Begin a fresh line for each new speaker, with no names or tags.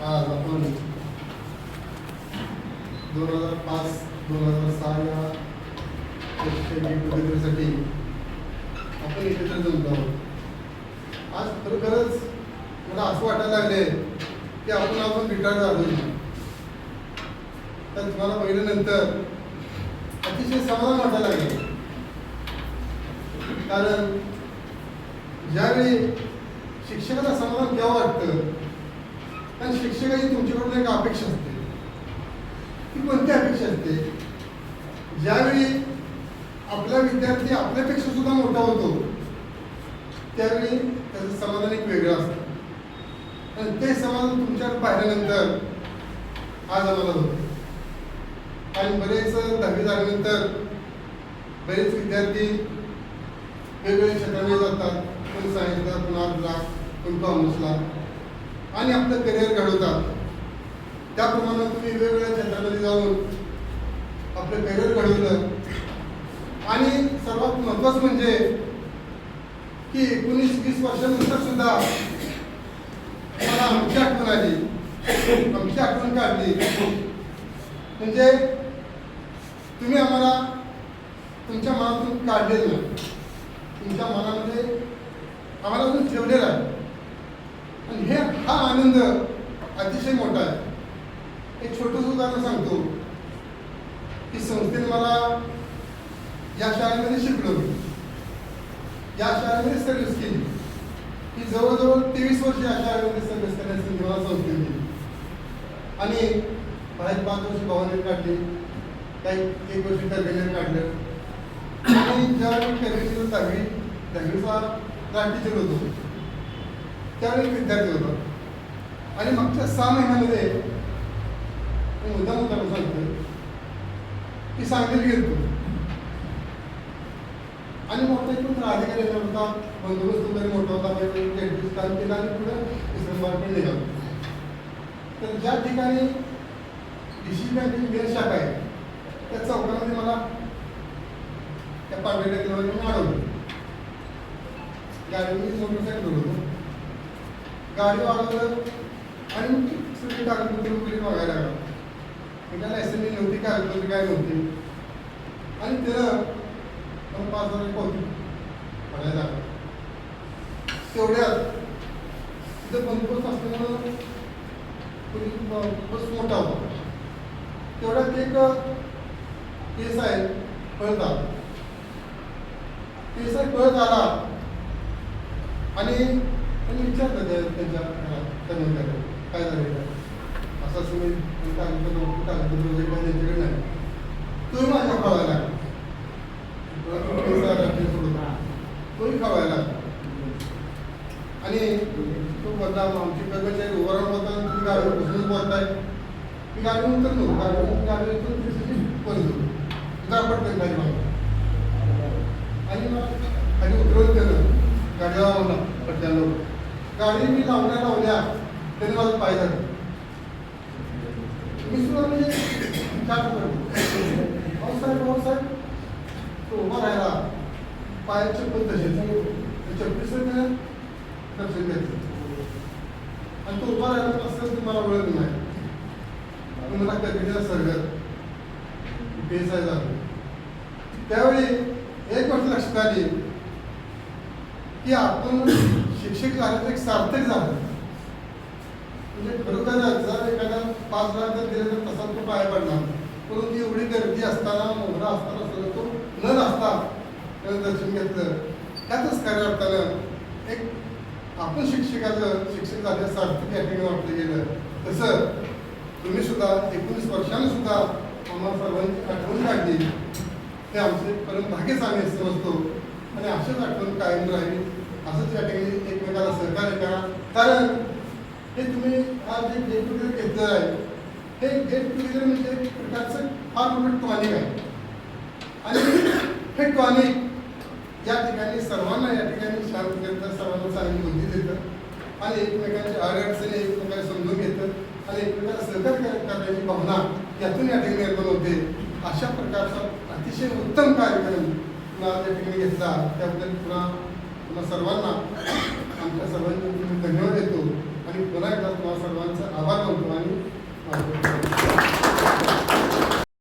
आज आपण 2005-2006 या साठी आपण एकत्र जमलो आहोत. आज खरोखरच मला असं वाटायला लागले की आपण रिटायर झालो. तर तुम्हाला पहिल्यानंतर अतिशय समाधान वाटायला लागले, कारण ज्यावेळी शिक्षकाला समाधान केव्हा वाटतं, कारण शिक्षकाची तुमच्याकडून एक अपेक्षा असते. ती कोणती अपेक्षा असते? ज्यावेळी आपला विद्यार्थी आपल्यापेक्षा सुद्धा मोठा होतो त्यावेळी त्याचं समाधान एक वेगळं असतं. आणि ते समाधान तुमच्याकडे पाहिल्यानंतर आज आम्हाला होतं. आणि बरेच 10वी झाल्यानंतर बरेच विद्यार्थी वेगवेगळ्या क्षेत्रामध्ये जातात. कोण सायन्सला, कोण आर्ट्सला, कोण कॉमर्सला, आणि आपलं करिअर घडवतात. त्याप्रमाणे तुम्ही वेगवेगळ्या क्षेत्रामध्ये जाऊन आपलं करिअर घडवलं. आणि सर्वात महत्त्वाचं म्हणजे की 19-20 वर्षानंतर सुद्धा मला आमची आठवण आली, आमची आठवण काढली. म्हणजे तुम्ही आम्हाला तुमच्या मनातून काढलेलं नाही, तुमच्या मनामध्ये आम्हाला अजून ठेवलेला आहे. आणि हा आनंद अतिशय मोठा आहे. एक छोटंसं उदाहरण सांगतो की संस्थेने मला या शाळेमध्ये शिकवलं, या शाळेमध्ये सर्व्हिस केली. ही जवळजवळ 23 वर्ष या शाळेमध्ये सर्व्हिस करण्याची मला संस्थेने दिली. आणि बाहेर 5 वर्ष भावाने काढली, काही 1 वर्ष टर्मिनेट काढलं. आणि ज्यावेळी टर्मिनेट 10वीचा क्लास टीचर होतो त्यावेळी विद्यार्थी होता. आणि मागच्या 6 महिन्यामध्ये मुद्दाम सांगतो की सांगलीत गेलो. आणि मोठा एकूण अधिकारी होता, बंदोबस्त वगैरे मोठा होता. काम केला आणि पुढे इस्लामाबाद निघालो. तर ज्या ठिकाणी DCB बँकेची मेन शाखा आहे त्या चौकामध्ये मला त्या पांढऱ्या किलोवर मी अडवलं. गाडीमध्ये मोटरसायकल होतो, गाडी वाढवलं आणि सगळी कागदपत्र वगैरे बघायला लागला. त्याला लायसन्स नव्हती, कागदपत्र काय नव्हती. आणि त्यानं 5,000 पावती पडायला लागला. तेवढ्यात तिथं बंदोबस्त असल्यामुळं बस मोठा होता. तेवढ्यात एक केस आहे पळत आला. केस आहे पळत आला आणि त्यांनी विचारलं त्यांच्या कर्मचाऱ्याला काय झालं, असं असं मी कागदपत्र वगैरे काय त्यांच्याकडे नाही. तोही माझ्या कळवायला लागला, तोही कळवायला लागला. आणि तो बोलला, आमची कर्मचारी उभा राहून बोलता, तुम्ही गाडीवर बसून बोलताय. मी गाडीवर उतरलो, गाडीवर परत पटकन खाली मागला. आणि मग खाली उतरवलं त्यानं, गाडी लावला पटक्यानं. गाडी मी लावल्या त्याने माझं पाय झालं. मी सुद्धा म्हणजे भाऊसाहेब तो उभा राहिला, पायात चप्पल तसेच, चप्पलीचं दर्शन घ्यायचं. आणि तो उभा राहिला असं तुम्हाला ओळख नाही. तुम्हाला कधीचा सरगत बेसाय झालं. त्यावेळी एक गोष्ट लक्षात आली की आपण शिक्षक झाल्याचं एक सार्थक झालं. म्हणजे खरोखरच जर एखादा 5 लाख जर दिले तर तसा तो पाया पडणार, परंतु एवढी गर्दी असताना, मोहरा असताना सुद्धा तो न नसता त्यानं दर्शन घेतलं. त्यातच खऱ्या अर्थानं एक आपण शिक्षक झाल्या सार्थक या ठिकाणी वाटलं गेलं. तसं तुम्ही सुद्धा 19 वर्षांनी सुद्धा आम्हाला सर्वांची आठवण काढली. ते आमचे परम भाग्यच आम्ही समजतो. आणि अशाच आठवण कायम राहील. असंच या ठिकाणी एकमेकाला सहकार्य करा. कारण हे तुम्ही आज जे गेट टुगेदर घेतलं आहे, हे गेट टुगेदर म्हणजे एक प्रकारचं फार मोठं टॉनिक आहे. आणि हे टॉनिक या ठिकाणी सर्वांना या ठिकाणी शांत करतं, सर्वांना चांगली बुद्धी देतं आणि एकमेकांच्या अडचणी एकमेकांना समजून घेतं आणि एकमेकांना सहकार्य करण्याची भावना यातून या ठिकाणी निर्माण होते. अशा प्रकारचा अतिशय उत्तम कार्यक्रम पुन्हा त्या ठिकाणी घेतला. त्याबद्दल पुन्हा सर्वांना आमच्या सर्वांचे धन्यवाद.